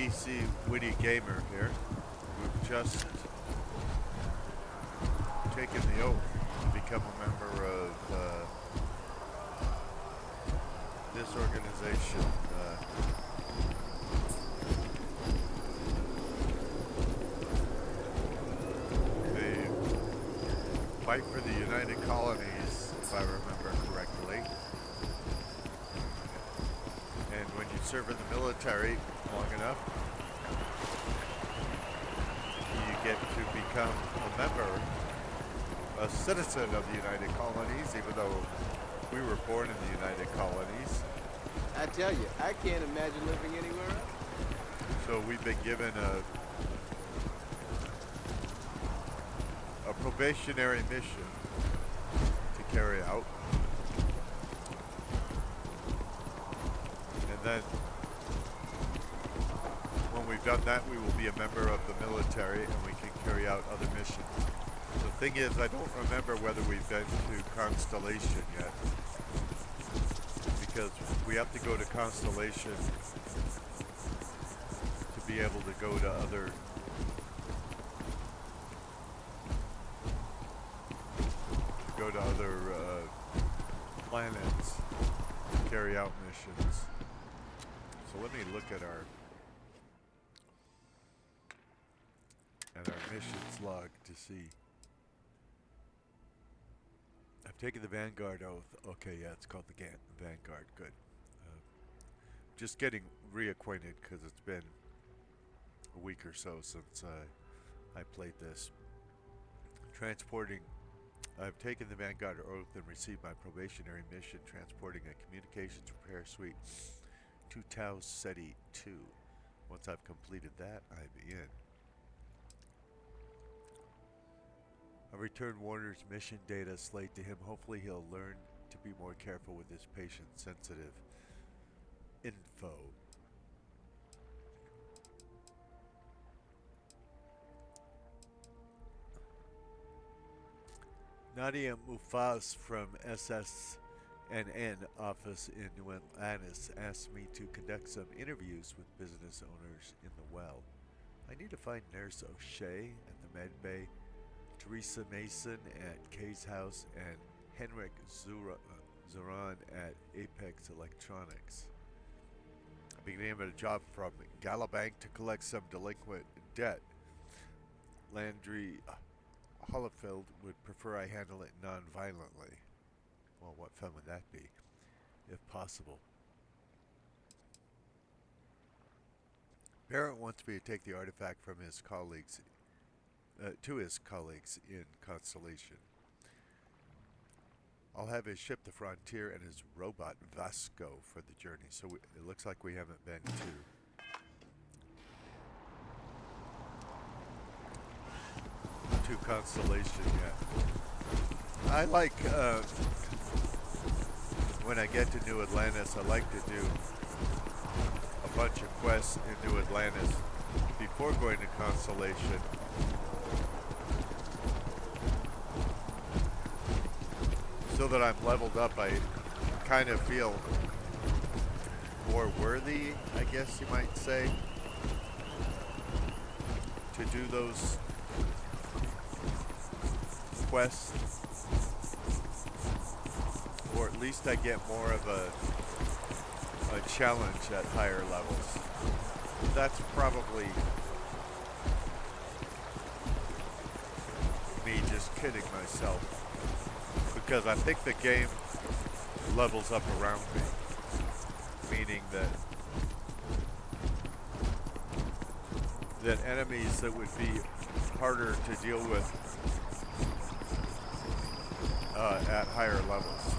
PC Witty Gamer here. We've just taken the oath to become a member of this organization. They fight for the United Colonies, if I remember correctly. And when you serve in the military long enough, you get to become a member, a citizen of the United Colonies, even though we were born in the United Colonies. I tell you, I can't imagine living anywhere else. So we've been given a probationary mission to carry out. And then when we've done that, we will be a member of the military and we can carry out other missions. The thing is, I don't remember whether we've been to Constellation yet, because we have to go to Constellation to be able to go to other planets to carry out missions. So let me look at our missions log to see. I've taken the Vanguard oath. Okay, yeah, it's called the Vanguard. Good. Just getting reacquainted because it's been a week or so since I played this. Transporting. I've taken the Vanguard oath and received my probationary mission transporting a communications repair suite to Tau Ceti 2. Once I've completed that, I'm in. I returned Warner's mission data slate to him. Hopefully he'll learn to be more careful with his patient-sensitive info. Nadia Mufaz from SSNN office in New Atlantis asked me to conduct some interviews with business owners in the well. I need to find Nurse O'Shea at the Med Bay, Teresa Mason at Kay's house, and Henrik Zuran at Apex Electronics. I began a job from Galabank to collect some delinquent debt. Landry Hollifeld would prefer I handle it non-violently. Well, what fun would that be, if possible? Barrett wants me to take the artifact from his colleagues, to his colleagues in Constellation. I'll have his ship the Frontier and his robot Vasco for the journey. So it looks like we haven't been to Constellation yet. I like when I get to New Atlantis, I like to do a bunch of quests in New Atlantis before going to Constellation. So that I'm leveled up, I kind of feel more worthy, I guess you might say, to do those quests, or at least I get more of a challenge at higher levels. That's probably me just kidding myself, because I think the game levels up around me, meaning that enemies that would be harder to deal with at higher levels.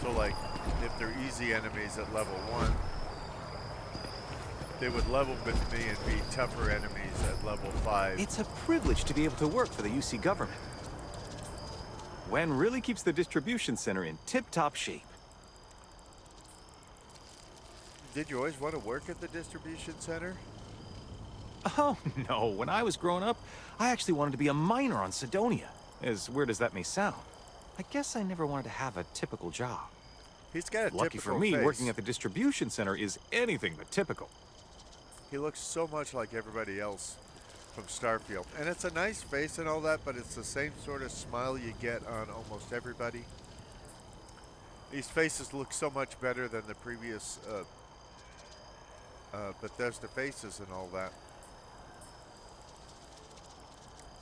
So like, if they're easy enemies at level 1, they would level with me and be tougher enemies at level 5. It's a privilege to be able to work for the UC government. Wen really keeps the distribution center in tip-top shape. Did you always want to work at the distribution center? Oh, no. When I was growing up, I actually wanted to be a miner on Sidonia. As weird as that may sound. I guess I never wanted to have a typical job. He's got a Lucky typical for me, face. working at the distribution center is anything but typical. He looks so much like everybody else from Starfield. And it's a nice face and all that, but it's the same sort of smile you get on almost everybody. These faces look so much better than the previous Bethesda faces and all that.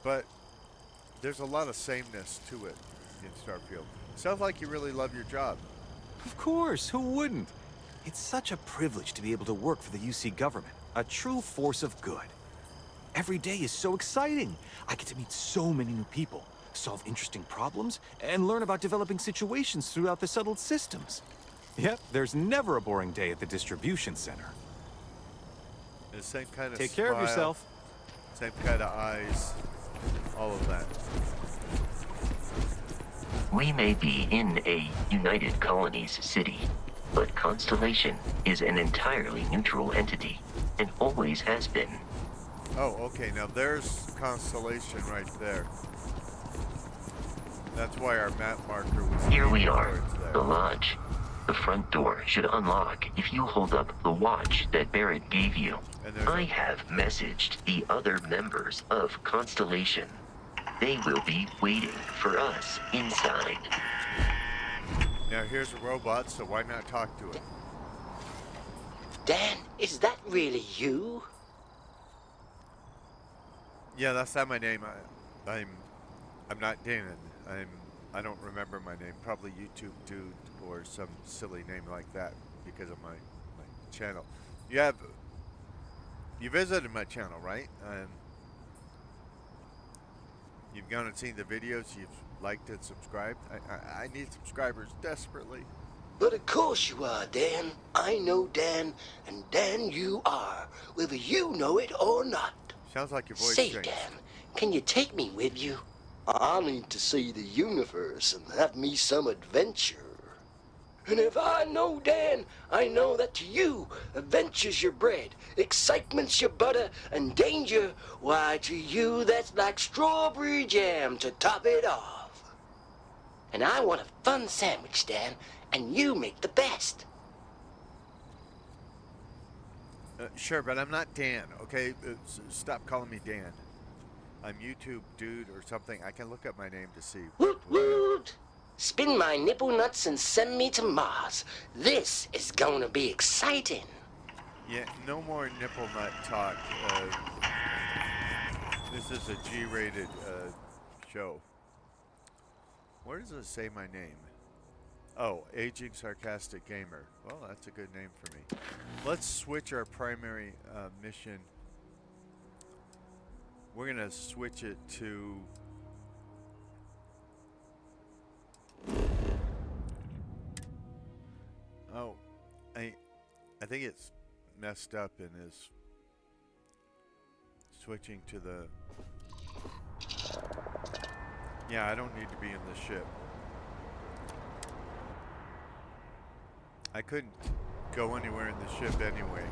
But there's a lot of sameness to it in Starfield. Sounds like you really love your job. Of course, who wouldn't? It's such a privilege to be able to work for the UC government, a true force of good. Every day is so exciting. I get to meet so many new people, solve interesting problems, and learn about developing situations throughout the settled systems. Yep, there's never a boring day at the distribution center. And the same kind of Take care of smile, yourself. Same kind of eyes, all of that. We may be in a United Colonies city, but Constellation is an entirely neutral entity, and always has been. Oh, okay, now there's Constellation right there. That's why our map marker was Here we leaning are, towards there. the lodge. The front door should unlock if you hold up the watch that Barrett gave you. And there's I have messaged the other members of Constellation. They will be waiting for us inside. Now here's a robot, so why not talk to it? Dan, is that really you? Yeah, that's not my name. I'm not Dan. I don't remember my name. Probably YouTube dude or some silly name like that because of my channel. You visited my channel, right? You've gone and seen the videos. You've liked and subscribed. I need subscribers desperately. But of course you are, Dan. I know Dan, and Dan you are, whether you know it or not. Sounds like your voice Say, changed. Dan, can you take me with you? I need to see the universe and have me some adventure. And if I know Dan, I know that to you, adventure's your bread, excitement's your butter, and danger, why, to you that's like strawberry jam to top it off. And I want a fun sandwich, Dan, and you make the best. Sure, but I'm not Dan, okay? Stop calling me Dan. I'm YouTube dude or something. I can look up my name to see. Woot woot! Spin my nipple nuts and send me to Mars. This is gonna be exciting. Yeah, no more nipple nut talk. This is a G-rated show. Where does it say my name? Oh, Aging Sarcastic Gamer. Well, that's a good name for me. Let's switch our primary mission. We're gonna switch it to I think it's messed up and is switching to the. Yeah, I don't need to be in the ship. I couldn't go anywhere in the ship anyway.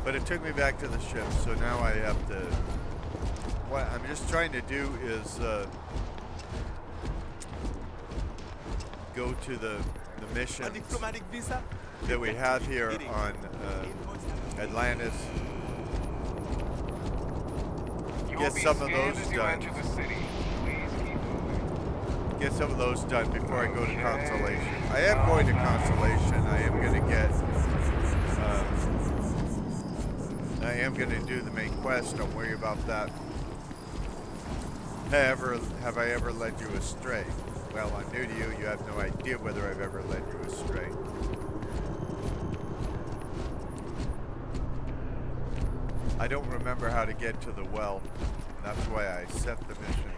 But it took me back to the ship, so now I have to. What I'm just trying to do is go to the missions A diplomatic visa? that we have here on Atlantis. Get some of those done. Get some of those done before I go to Constellation. I am going to Constellation. I am going to get. I am going to do the main quest. Don't worry about that. Have I ever led you astray? Well, I'm new to you. You have no idea whether I've ever led you astray. I don't remember how to get to the well. That's why I set the mission.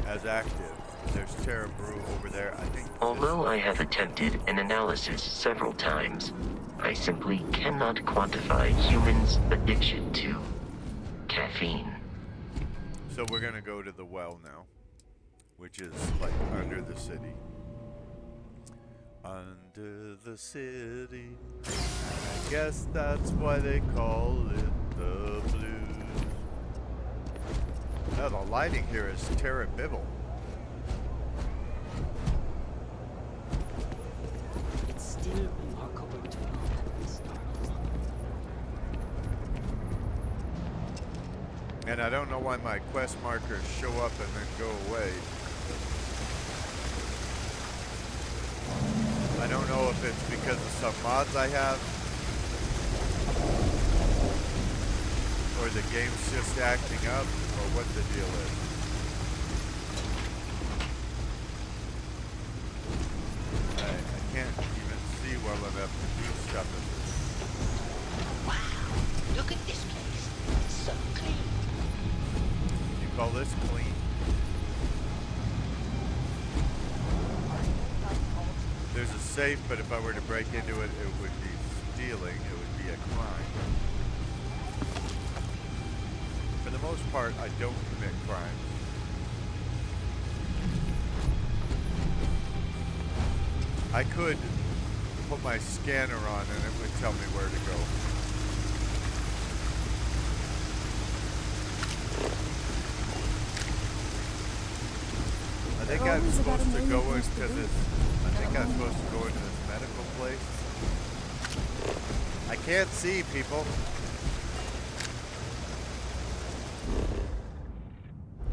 As active. There's Terra Brew over there. I think. Although I have attempted an analysis several times, I simply cannot quantify humans' addiction to caffeine. So we're gonna go to the well now, which is like under the city. Under the city. I guess that's why they call it the blues. Now the lighting here is terrible. And I don't know why my quest markers show up and then go away. I don't know if it's because of some mods I have, or the game's just acting up, or what the deal is. I can't even see well enough to do stuff in this. Wow, look at this place. It's so clean. You call this clean? There's a safe, but if I were to break into it, it would be stealing. It would be a crime. For the most part, I don't commit crimes. I could put my scanner on and it would tell me where to go. I think I'm supposed to go into this. I think I'm supposed to go into this medical place. I can't see, people.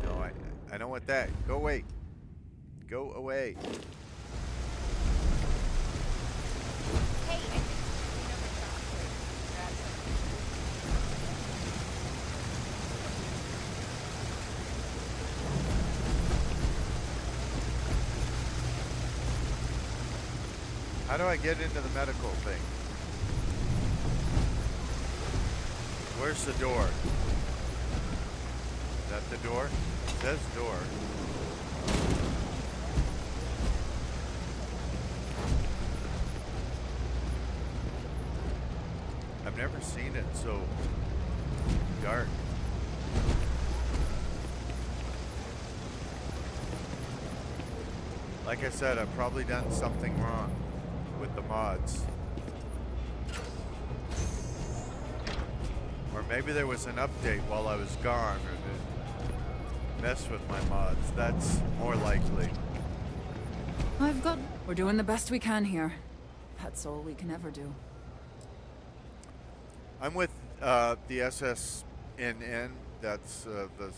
No, I don't want that. Go away. Go away. Hey, I think we know where Starfield is. Grab How do I get into the medical thing? Where's the door? Is that the door? It says door. I've never seen it so dark. Like I said, I've probably done something wrong with the mods. Or maybe there was an update while I was gone and it messed with my mods. That's more likely. We're doing the best we can here. That's all we can ever do. I'm with the SSNN. That's the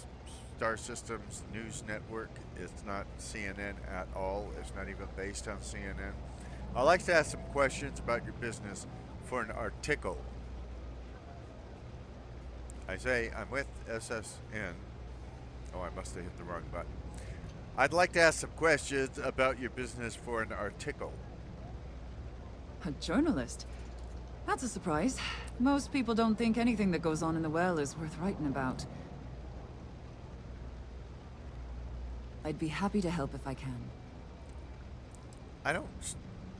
Star Systems News Network. It's not CNN at all. It's not even based on CNN. I'd like to ask some questions about your business for an article. I say I'm with SSN. Oh, I must have hit the wrong button. I'd like to ask some questions about your business for an article. A journalist? That's a surprise. Most people don't think anything that goes on in the well is worth writing about. I'd be happy to help if I can. I don't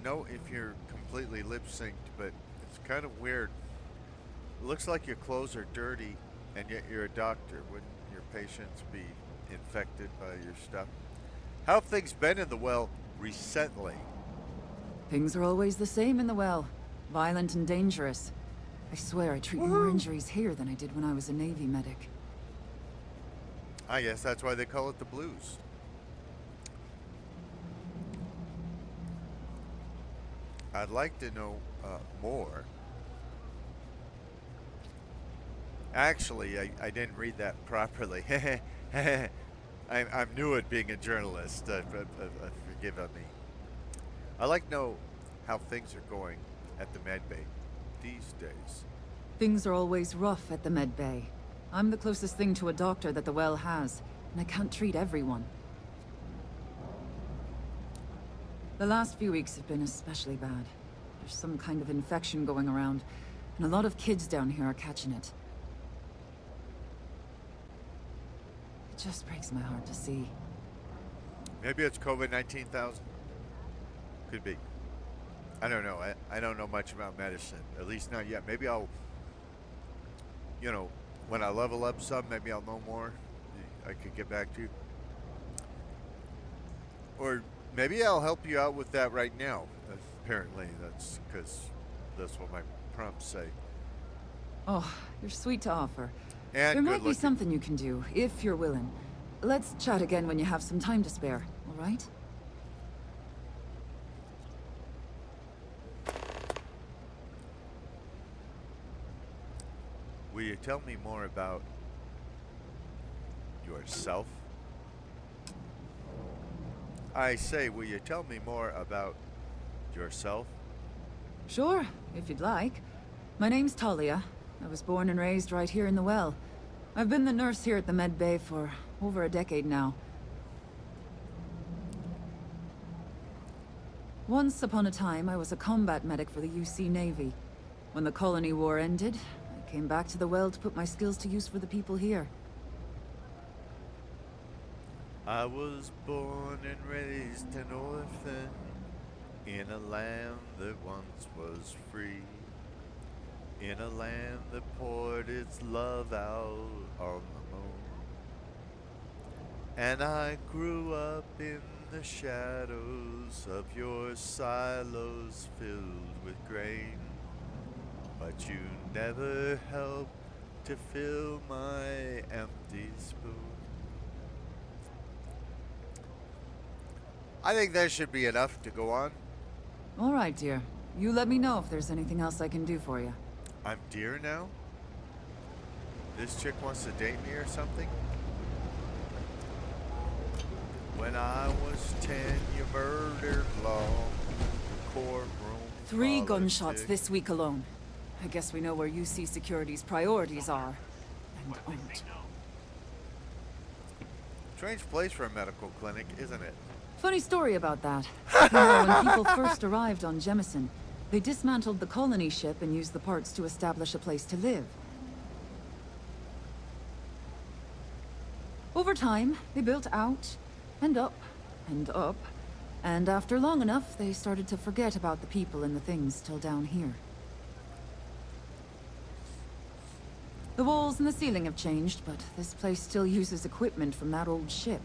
know if you're completely lip-synced, but it's kind of weird. It looks like your clothes are dirty, and yet you're a doctor. Wouldn't your patients be infected by your stuff? How have things been in the well recently? Things are always the same in the well. Violent and dangerous. I swear I treat more injuries here than I did when I was a Navy medic. I guess that's why they call it the blues. I'd like to know more. Actually, I didn't read that properly. I'm new at being a journalist. Forgive me. I'd like to know how things are going at the med bay these days. Things are always rough at the med bay. I'm the closest thing to a doctor that the well has, and I can't treat everyone. The last few weeks have been especially bad. There's some kind of infection going around, and a lot of kids down here are catching it. It just breaks my heart to see. Maybe it's COVID-19,000. Could be. I don't know. I don't know much about medicine. At least not yet. Maybe I'll, you know, when I level up some, maybe I'll know more. I could get back to you. Or maybe I'll help you out with that right now. Apparently, that's because that's what my prompts say. Oh, you're sweet to offer. And there might be good-looking. something you can do, if you're willing. Let's chat again when you have some time to spare, all right? Will you tell me more about yourself? I say, will you tell me more about yourself? Sure, if you'd like. My name's Talia. I was born and raised right here in the well. I've been the nurse here at the med bay for over a decade now. Once upon a time, I was a combat medic for the UC Navy. When the colony war ended, I came back to the well to put my skills to use for the people here. I was born and raised an orphan in a land that once was free. In a land that poured its love out on the moon. And I grew up in the shadows of your silos filled with grain. But you never helped to fill my empty spoon. I think that should be enough to go on. All right, dear. You let me know if there's anything else I can do for you. I'm dear now? This chick wants to date me or something? When I was 10, you murdered Law. The courtroom. 3 gunshots politics. this week alone. I guess we know where UC Security's priorities are. And aren't. Strange place for a medical clinic, isn't it? Funny story about that. You know, when people first arrived on Jemison, they dismantled the colony ship and used the parts to establish a place to live. Over time, they built out, and up, and up, and after long enough, they started to forget about the people and the things still down here. The walls and the ceiling have changed, but this place still uses equipment from that old ship.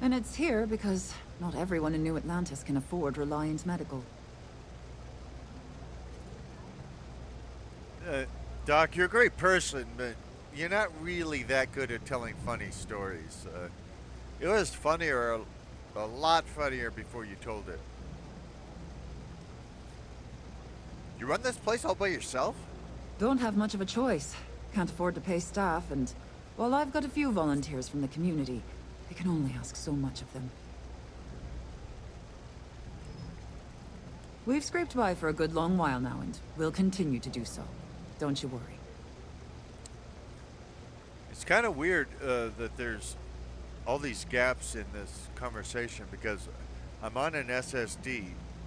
And it's here because not everyone in New Atlantis can afford Reliant Medical. Doc, you're a great person, but you're not really that good at telling funny stories. It was funnier, a lot funnier before you told it. You run this place all by yourself? Don't have much of a choice. Can't afford to pay staff, and while I've got a few volunteers from the community, I can only ask so much of them. We've scraped by for a good long while now, and we'll continue to do so. Don't you worry. It's kind of weird that there's all these gaps in this conversation because I'm on an SSD.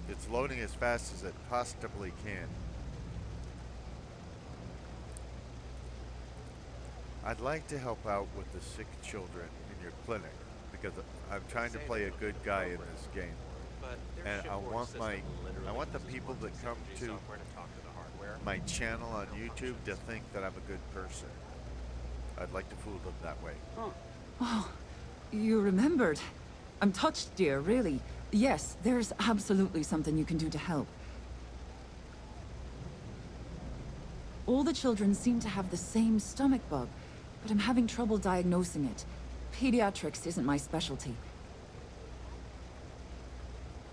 It's loading as fast as it possibly can. I'd like to help out with the sick children in your clinic because I'm trying to play a good guy in this game. And I want the people that come to my channel on YouTube to think that I'm a good person. I'd like to fool them that way. Oh, you remembered. I'm touched, dear, really. Yes, there's absolutely something you can do to help. All the children seem to have the same stomach bug, but I'm having trouble diagnosing it. Pediatrics isn't my specialty.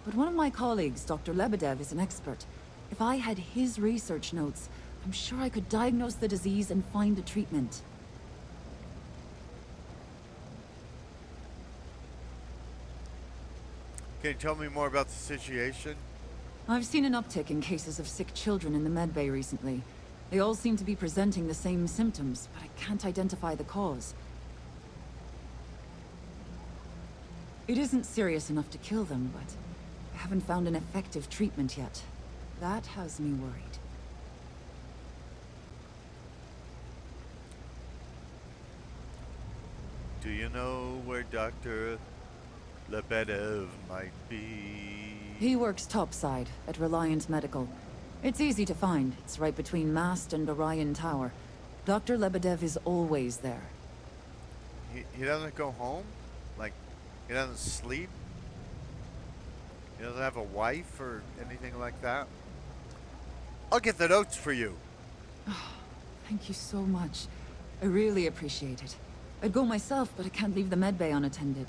But one of my colleagues, Dr. Lebedev, is an expert. If I had his research notes, I'm sure I could diagnose the disease and find a treatment. Can you tell me more about the situation? I've seen an uptick in cases of sick children in the medbay recently. They all seem to be presenting the same symptoms, but I can't identify the cause. It isn't serious enough to kill them, but I haven't found an effective treatment yet. That has me worried. Do you know where Dr. Lebedev might be? He works topside at Reliant Medical. It's easy to find. It's right between Mast and Orion Tower. Dr. Lebedev is always there. He doesn't go home? Like, he doesn't sleep? He doesn't have a wife or anything like that? I'll get the notes for you. Thank you so much. I really appreciate it. I'd go myself, but I can't leave the medbay unattended.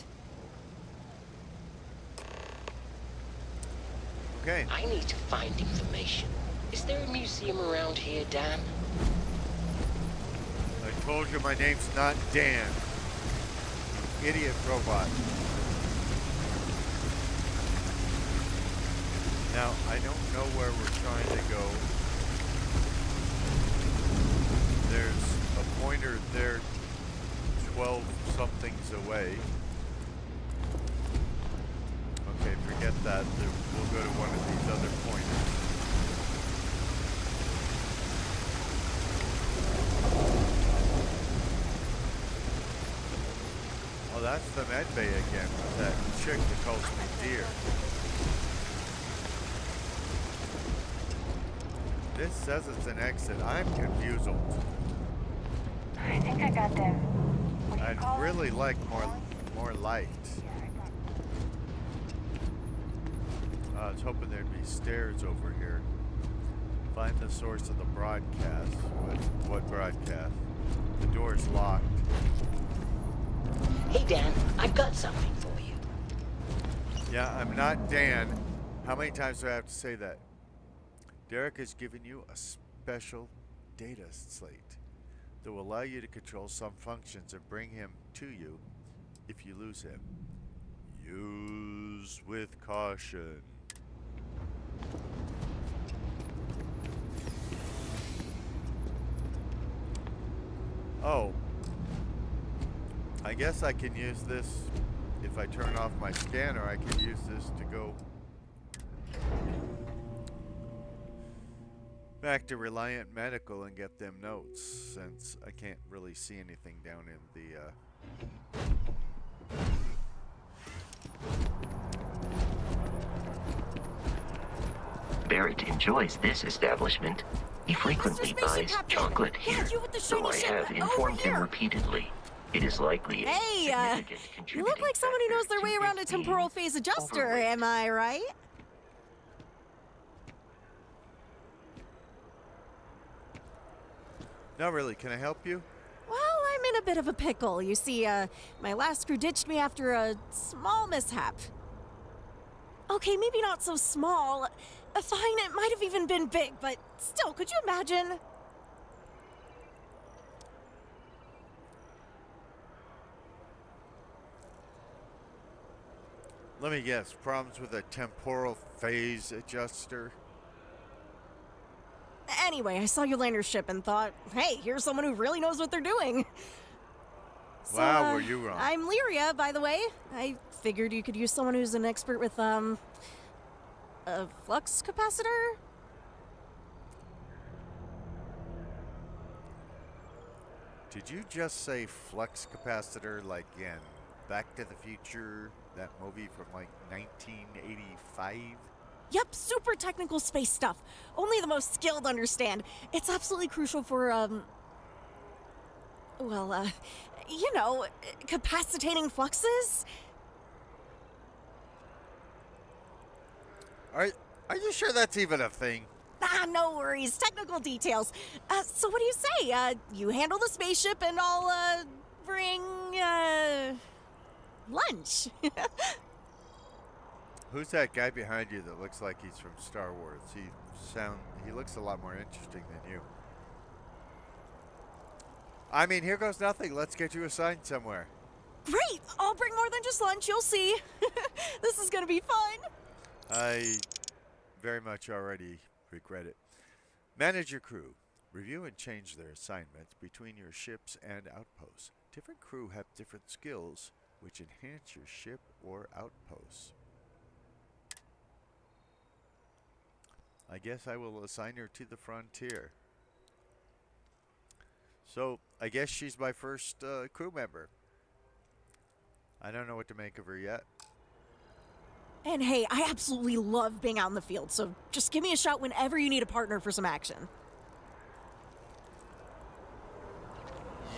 Okay. I need to find information. Is there a museum around here, Dan? I told you my name's not Dan. idiot robot. Now, I don't know where we're trying to go. There's a pointer there 12 somethings away. Okay, forget that. We'll go to one of these other pointers. Oh, that's the med bay again with that chick that calls me dear. This says it's an exit. I'm confused. I think I got them. I'd really like more light. I was hoping there'd be stairs over here. Find the source of the broadcast. What broadcast? The door's locked. Hey, Dan, I've got something for you. Yeah, I'm not Dan. How many times do I have to say that? Derek has given you a special data slate that will allow you to control some functions and bring him to you if you lose him. Use with caution. Oh. I guess I can use this if I turn off my scanner. I can use this to go back to Reliant Medical and get them notes, since I can't really see anything down in the Barrett enjoys this establishment. He frequently buys chocolate here, so I have informed him repeatedly. It is likely a significant You contributing look like someone who knows their factor way to around a his being temporal phase adjuster, overweight. am I right? Not really. Can I help you? Well, I'm in a bit of a pickle. You see, my last crew ditched me after a small mishap. Okay, maybe not so small. Fine, it might have even been big, but still, could you imagine? Let me guess. Problems with a temporal phase adjuster? Anyway, I saw you land your ship and thought, hey, here's someone who really knows what they're doing. So, Wow, were you wrong. I'm Lyria, by the way. I figured you could use someone who's an expert with, a flux capacitor? Did you just say flux capacitor like in Back to the Future, that movie from like 1985? Yep, super technical space stuff. Only the most skilled understand. It's absolutely crucial for, you know, capacitating fluxes. Are you sure that's even a thing? Ah, no worries. Technical details. So what do you say? You handle the spaceship and I'll, bring, lunch. Who's that guy behind you that looks like he's from Star Wars? He looks a lot more interesting than you. I mean, here goes nothing. Let's get you assigned somewhere. Great! I'll bring more than just lunch, you'll see. This is gonna be fun. I very much already regret it. Manage your crew. Review and change their assignments between your ships and outposts. Different crew have different skills which enhance your ship or outposts. I guess I will assign her to the frontier. So, I guess she's my first crew member. I don't know what to make of her yet. And hey, I absolutely love being out in the field, so just give me a shout whenever you need a partner for some action.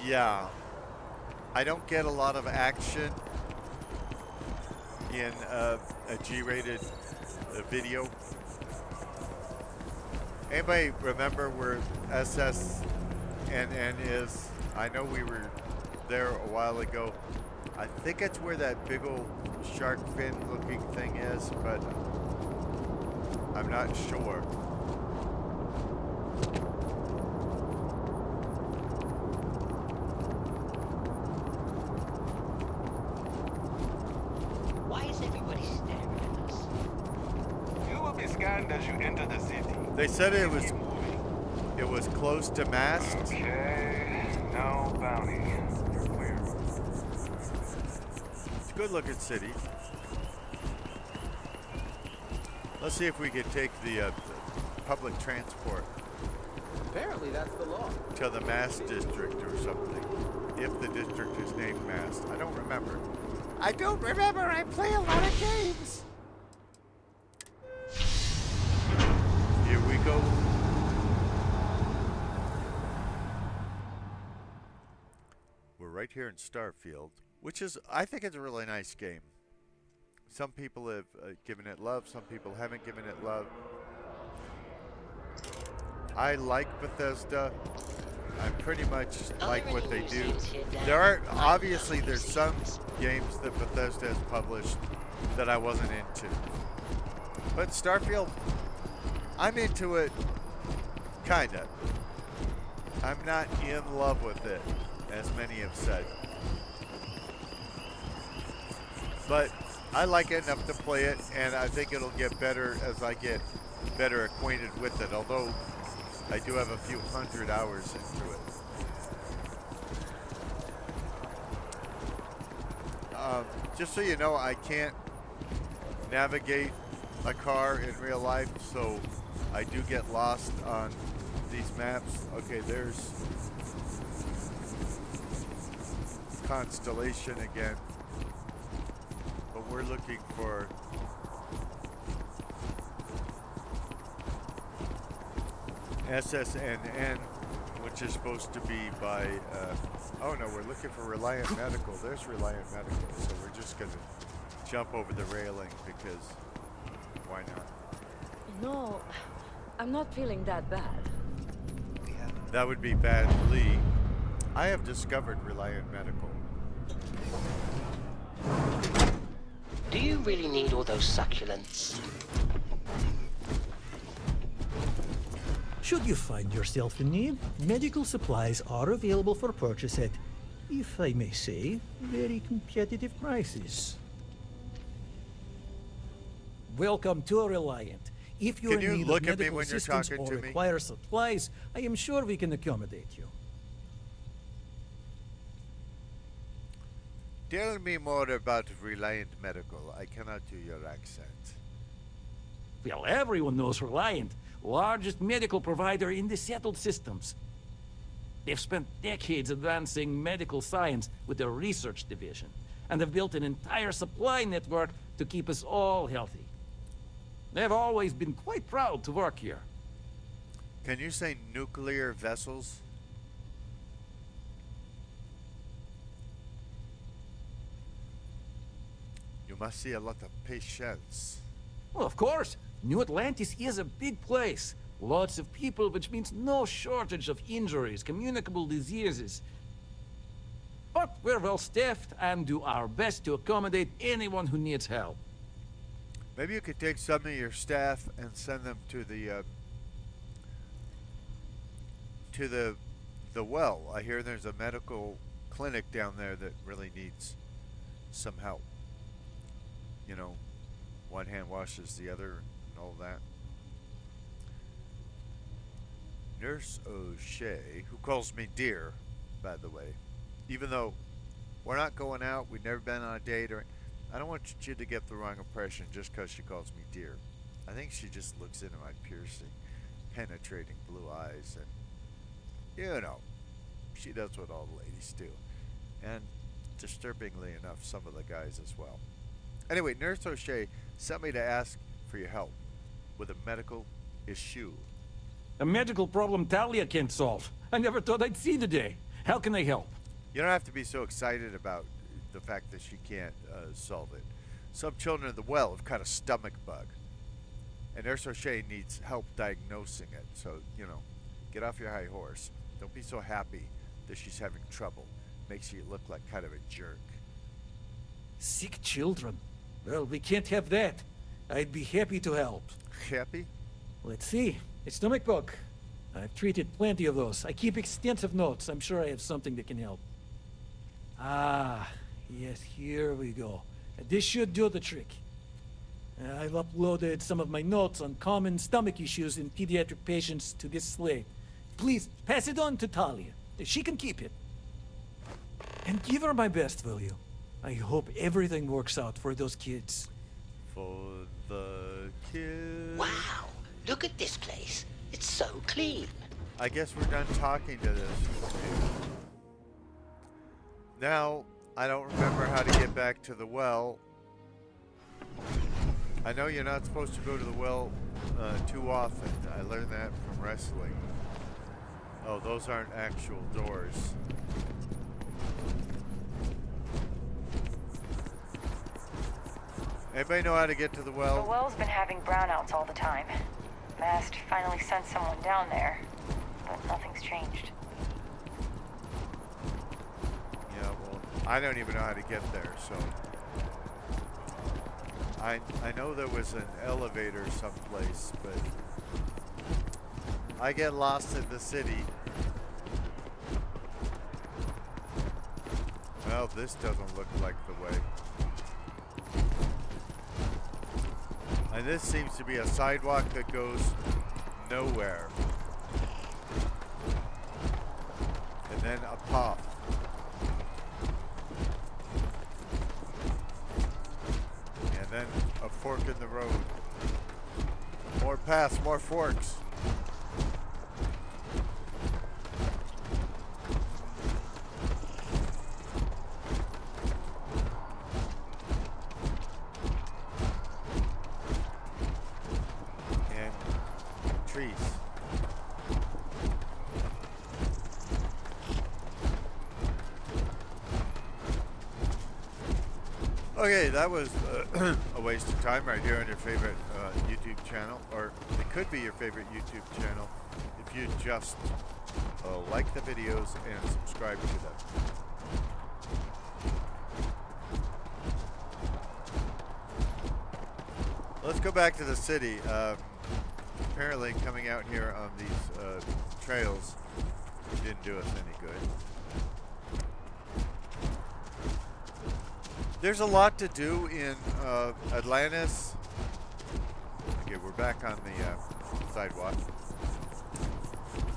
Yeah. I don't get a lot of action in a G-rated video. Anybody remember where SSNN is? I know we were there a while ago. I think it's where that big old shark fin looking thing is, but I'm not sure. find as you enter the city? They said it was close to Mast. Okay, no bounty. You're clear. It's a good-looking city. Let's see if we can take the public transport Apparently that's the law. to the Mast district or something. If the district is named Mast. I don't remember. I don't remember. I play a lot of games. Here we go. We're right here in Starfield, which is, I think it's a really nice game. Some people have given it love, some people haven't given it love. I like Bethesda. I pretty much like what they do. There's some games that Bethesda has published that I wasn't into. But Starfield, I'm into it, kinda. I'm not in love with it, as many have said. But I like it enough to play it, and I think it'll get better as I get better acquainted with it, although I do have a few hundred hours into it. Just so you know, I can't navigate a car in real life, so I do get lost on these maps. Okay, there's Constellation again. But we're looking for SSNN, which is supposed to be by, oh no, we're looking for Reliant Medical. There's Reliant Medical, so we're just gonna jump over the railing because why not? No, I'm not feeling that bad. That would be badly. I have discovered Reliant Medical. Do you really need all those succulents? Should you find yourself in need, medical supplies are available for purchase at, if I may say, very competitive prices. Welcome to Reliant. If you're in need of medical assistance or require supplies, I am sure we can accommodate you. Tell me more about Reliant Medical. I cannot do your accent. Well, everyone knows Reliant, largest medical provider in the settled systems. They've spent decades advancing medical science with their research division, and have built an entire supply network to keep us all healthy. They've always been quite proud to work here. Can you say nuclear vessels? You must see a lot of patients. Well, of course. New Atlantis is a big place. Lots of people, which means no shortage of injuries, communicable diseases. But we're well staffed and do our best to accommodate anyone who needs help. Maybe you could take some of your staff and send them to the well. I hear there's a medical clinic down there that really needs some help. You know, one hand washes the other and all that. Nurse O'Shea, who calls me dear, by the way, even though we're not going out, we've never been on a date, or I don't want you to get the wrong impression just because she calls me dear. I think she just looks into my piercing, penetrating blue eyes, and you know, she does what all the ladies do, and disturbingly enough, some of the guys as well. Anyway, Nurse O'Shea sent me to ask for your help with a medical issue. A medical problem Talia can't solve. I never thought I'd see the day. How can I help? You don't have to be so excited about the fact that she can't solve it. Some children in the well have caught a stomach bug, and Nurse O'Shea needs help diagnosing it. So, you know, get off your high horse. Don't be so happy that she's having trouble. Makes you look like kind of a jerk. Sick children? Well, we can't have that. I'd be happy to help. Happy? Let's see. A stomach bug. I've treated plenty of those. I keep extensive notes. I'm sure I have something that can help. Ah, yes, here we go. This should do the trick. I've uploaded some of my notes on common stomach issues in pediatric patients to this slate. Please, pass it on to Talia. She can keep it. And give her my best, will you? I hope everything works out for those kids. For the kids. Wow, look at this place. It's so clean. I guess we're done talking to this. Now, I don't remember how to get back to the well. I know you're not supposed to go to the well too often. I learned that from wrestling. Oh, those aren't actual doors. Anybody know how to get to the well? The well's been having brownouts all the time. Mast finally sent someone down there, but nothing's changed. Yeah, well, I don't even know how to get there, so... I know there was an elevator someplace, but... I get lost in the city. Well, this doesn't look like the way. And this seems to be a sidewalk that goes nowhere. And then a pop. And then a fork in the road. More paths, more forks. Okay, that was a waste of time right here on your favorite YouTube channel, or it could be your favorite YouTube channel if you just like the videos and subscribe to them. Let's go back to the city. Apparently coming out here on these trails didn't do us any good. There's a lot to do in Atlantis. Okay, we're back on the sidewalk.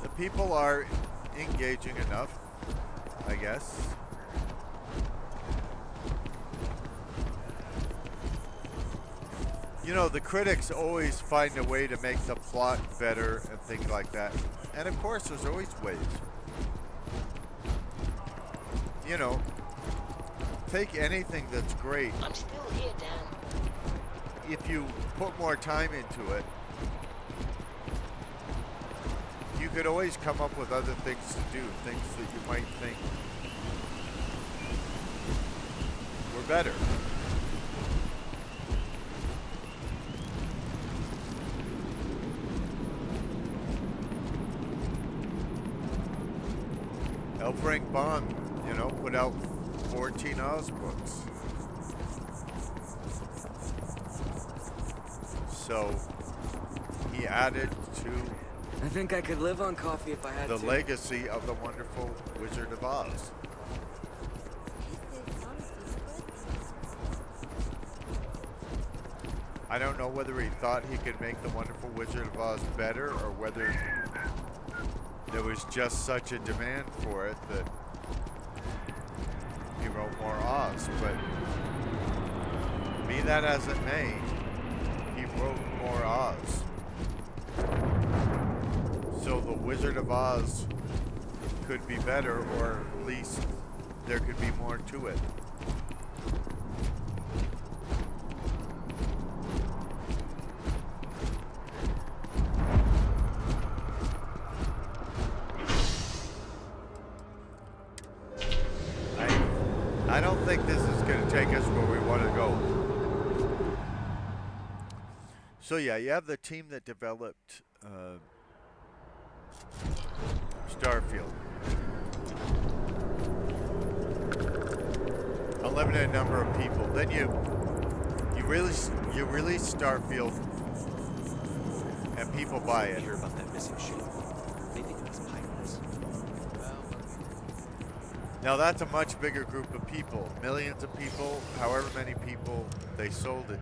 The people are engaging enough, I guess. You know, the critics always find a way to make the plot better and things like that. And of course, there's always ways. You know, take anything that's great. I'm still here, Dan. If you put more time into it, you could always come up with other things to do, things that you might think were better. Frank Bond, you know, put out 14 Oz books. So he added to I think I could live on coffee if I had the to. legacy of the wonderful Wizard of Oz. I don't know whether he thought he could make the wonderful Wizard of Oz better or whether there was just such a demand for it that he wrote more Oz, but be that as it may, he wrote more Oz. So the Wizard of Oz could be better, or at least there could be more to it. I don't think this is going to take us where we want to go. So yeah, you have the team that developed Starfield. A limited number of people. Then you release Starfield, and people buy it. Hear about that missing ship? They think it was pirates. Now that's a much bigger group of people. Millions of people, however many people they sold it